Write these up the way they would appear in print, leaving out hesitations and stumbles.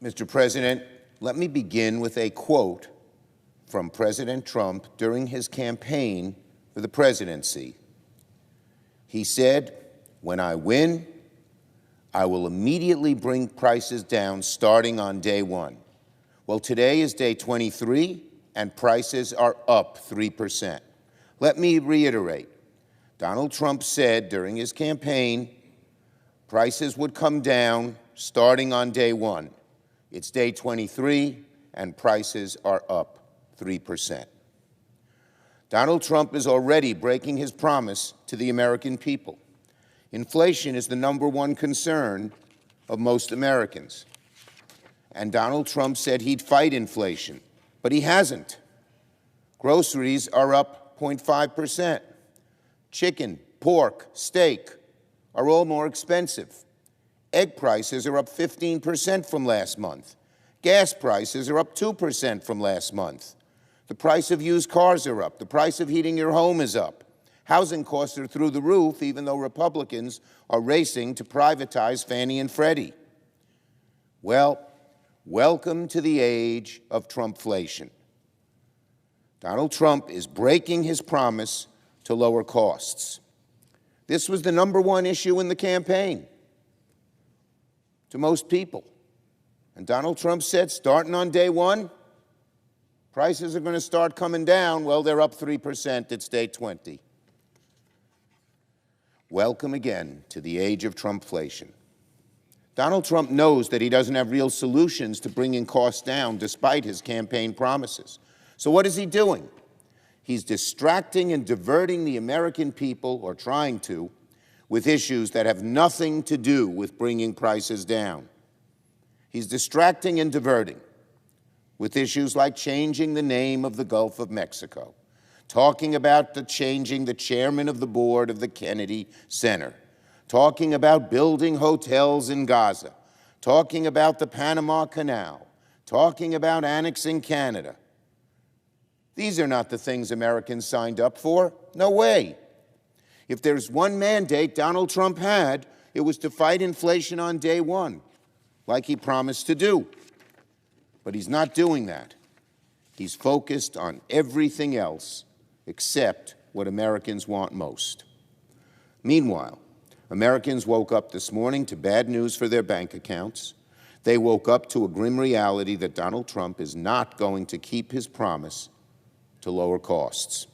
Mr. President, let me begin with a quote from President Trump during his campaign for the presidency. He said, "When I win, I will immediately bring prices down starting on day one." Well, today is day 23, and prices are up 3%. Let me reiterate. Donald Trump said during his campaign prices would come down starting on day one. It's day 23, and prices are up 3%. Donald Trump is already breaking his promise to the American people. Inflation is the #1 concern of most Americans. And Donald Trump said he'd fight inflation, but he hasn't. Groceries are up 0.5%. Chicken, pork, steak are all more expensive. Egg prices are up 15% from last month. Gas prices are up 2% from last month. The price of used cars are up. The price of heating your home is up. Housing costs are through the roof, even though Republicans are racing to privatize Fannie and Freddie. Well, welcome to the age of Trumpflation. Donald Trump is breaking his promise to lower costs. This was the #1 issue in the campaign to most people. And Donald Trump said, starting on day one, prices are going to start coming down. Well, they're up 3%. It's day 20. Welcome again to the age of Trumpflation. Donald Trump knows that he doesn't have real solutions to bringing costs down despite his campaign promises. So what is he doing? He's distracting and diverting the American people, or trying to, with issues that have nothing to do with bringing prices down. He's distracting and diverting with issues like changing the name of the Gulf of Mexico, talking about changing the chairman of the board of the Kennedy Center, talking about building hotels in Gaza, talking about the Panama Canal, talking about annexing Canada. These are not the things Americans signed up for. No way. If there's one mandate Donald Trump had, it was to fight inflation on day one, like he promised to do. But he's not doing that. He's focused on everything else except what Americans want most. Meanwhile, Americans woke up this morning to bad news for their bank accounts. They woke up to a grim reality that Donald Trump is not going to keep his promise to lower costs.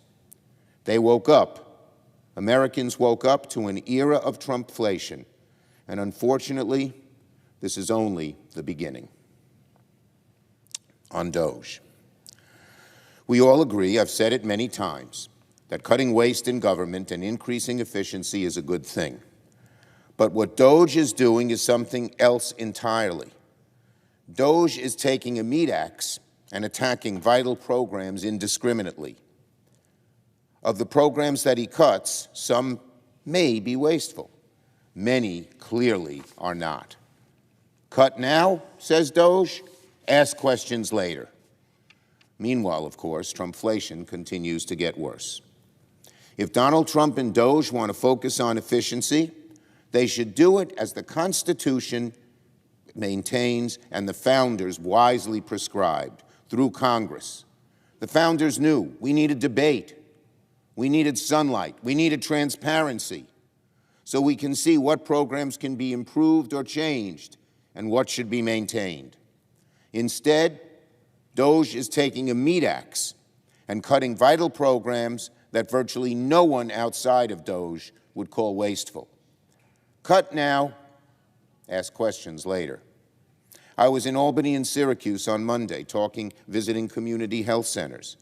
Americans woke up to an era of Trumpflation, and unfortunately, this is only the beginning. On DOGE. We all agree, I've said it many times, that cutting waste in government and increasing efficiency is a good thing. But what DOGE is doing is something else entirely. DOGE is taking a meat axe and attacking vital programs indiscriminately. Of the programs that he cuts, some may be wasteful. Many clearly are not. Cut now, says DOGE, ask questions later. Meanwhile, of course, Trumpflation continues to get worse. If Donald Trump and DOGE want to focus on efficiency, they should do it as the Constitution maintains and the founders wisely prescribed, through Congress. The founders knew we needed debate, we needed sunlight, we needed transparency, so we can see what programs can be improved or changed and what should be maintained. Instead, DOGE is taking a meat axe and cutting vital programs that virtually no one outside of DOGE would call wasteful. Cut now, ask questions later. I was in Albany and Syracuse on Monday visiting community health centers.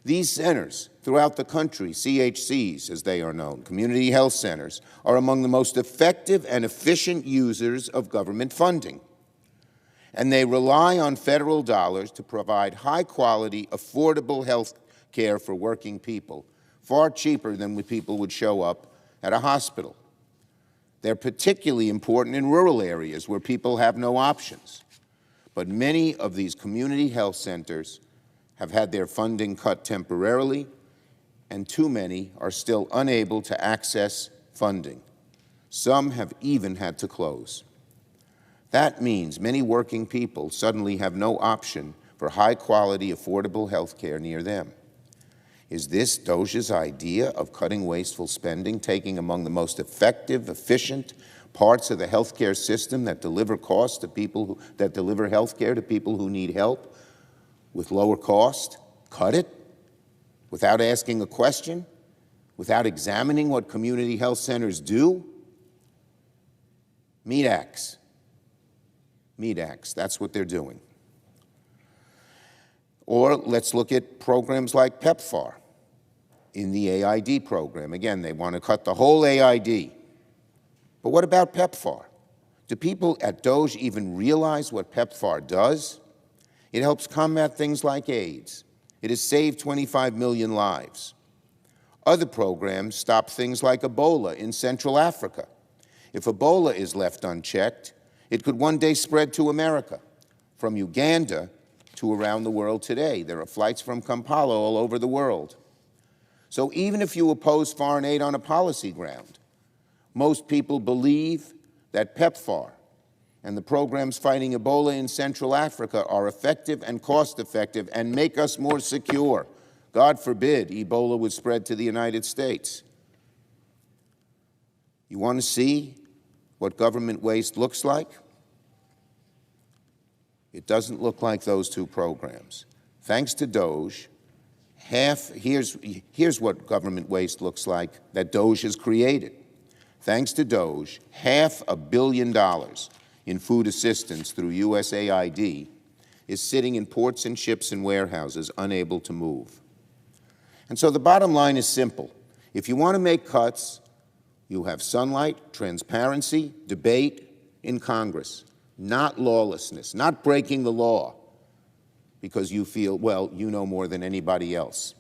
These centers throughout the country, CHCs as they are known, community health centers, are among the most effective and efficient users of government funding. And they rely on federal dollars to provide high-quality, affordable health care for working people, far cheaper than when people would show up at a hospital. They're particularly important in rural areas where people have no options. But many of these community health centers have had their funding cut temporarily, and too many are still unable to access funding. Some have even had to close. That means many working people suddenly have no option for high-quality, affordable health care near them. Is this DOGE's idea of cutting wasteful spending, taking among the most effective, efficient parts of the healthcare system that deliver costs to people that deliver healthcare to people who need help with lower cost? Cut it without asking a question, without examining what community health centers do? Meat axe. Meat axe. That's what they're doing. Or let's look at programs like PEPFAR in the AID program. Again, they want to cut the whole AID. But what about PEPFAR? Do people at DOGE even realize what PEPFAR does? It helps combat things like AIDS. It has saved 25 million lives. Other programs stop things like Ebola in Central Africa. If Ebola is left unchecked, it could one day spread to America, from Uganda to around the world today. There are flights from Kampala all over the world. So even if you oppose foreign aid on a policy ground, most people believe that PEPFAR and the programs fighting Ebola in Central Africa are effective and cost-effective and make us more secure. God forbid Ebola would spread to the United States. You want to see what government waste looks like? It doesn't look like those two programs. Thanks to DOGE, here's what government waste looks like that DOGE has created. Thanks to DOGE, $500 million in food assistance through USAID is sitting in ports and ships and warehouses unable to move. And so the bottom line is simple. If you want to make cuts, you have sunlight, transparency, debate in Congress. Not lawlessness, not breaking the law because you feel, well, you know more than anybody else.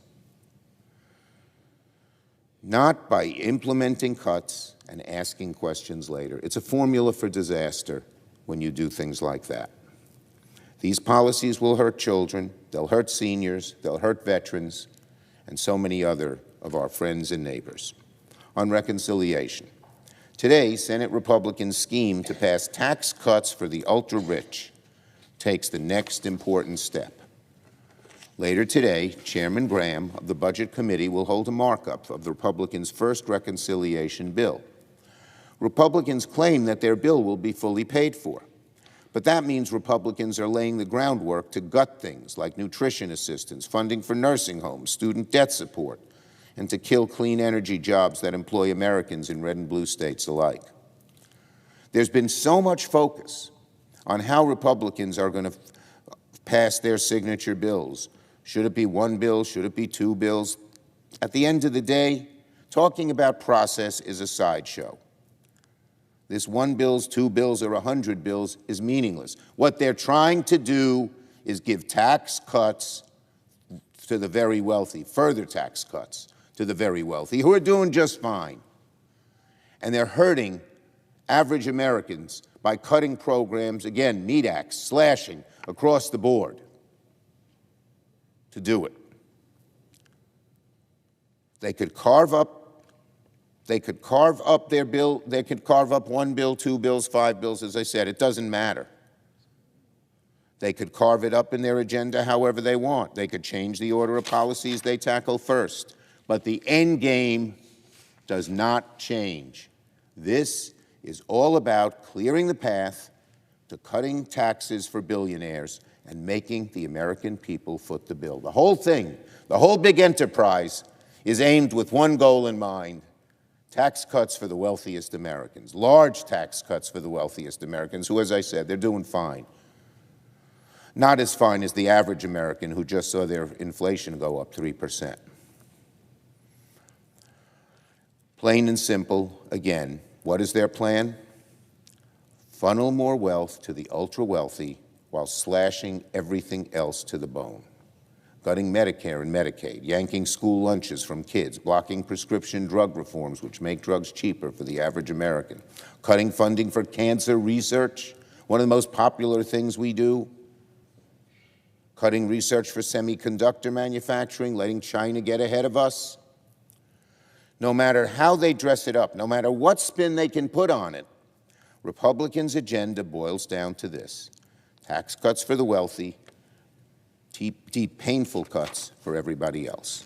Not by implementing cuts and asking questions later. It's a formula for disaster when you do things like that. These policies will hurt children, they'll hurt seniors, they'll hurt veterans, and so many other of our friends and neighbors. On reconciliation. Today, Senate Republicans' scheme to pass tax cuts for the ultra-rich takes the next important step. Later today, Chairman Graham of the Budget Committee will hold a markup of the Republicans' first reconciliation bill. Republicans claim that their bill will be fully paid for, but that means Republicans are laying the groundwork to gut things like nutrition assistance, funding for nursing homes, student debt support, and to kill clean energy jobs that employ Americans in red and blue states alike. There's been so much focus on how Republicans are going to pass their signature bills. Should it be one bill? Should it be two bills? At the end of the day, talking about process is a sideshow. This one bills, two bills, or 100 bills is meaningless. What they're trying to do is give tax cuts to the very wealthy, further tax cuts to the very wealthy, who are doing just fine. And they're hurting average Americans by cutting programs, again, meat axe, slashing across the board to do it. They could carve up their bill, they could carve up one bill, two bills, five bills, as I said, it doesn't matter. They could carve it up in their agenda however they want. They could change the order of policies they tackle first. But the end game does not change. This is all about clearing the path to cutting taxes for billionaires and making the American people foot the bill. The whole thing, the whole big enterprise is aimed with one goal in mind: tax cuts for the wealthiest Americans, large tax cuts for the wealthiest Americans, who, as I said, they're doing fine. Not as fine as the average American who just saw their inflation go up 3%. Plain and simple, again, what is their plan? Funnel more wealth to the ultra-wealthy while slashing everything else to the bone. Gutting Medicare and Medicaid, yanking school lunches from kids, blocking prescription drug reforms which make drugs cheaper for the average American, cutting funding for cancer research, one of the most popular things we do, cutting research for semiconductor manufacturing, letting China get ahead of us. No matter how they dress it up, no matter what spin they can put on it, Republicans' agenda boils down to this: tax cuts for the wealthy, deep, painful cuts for everybody else.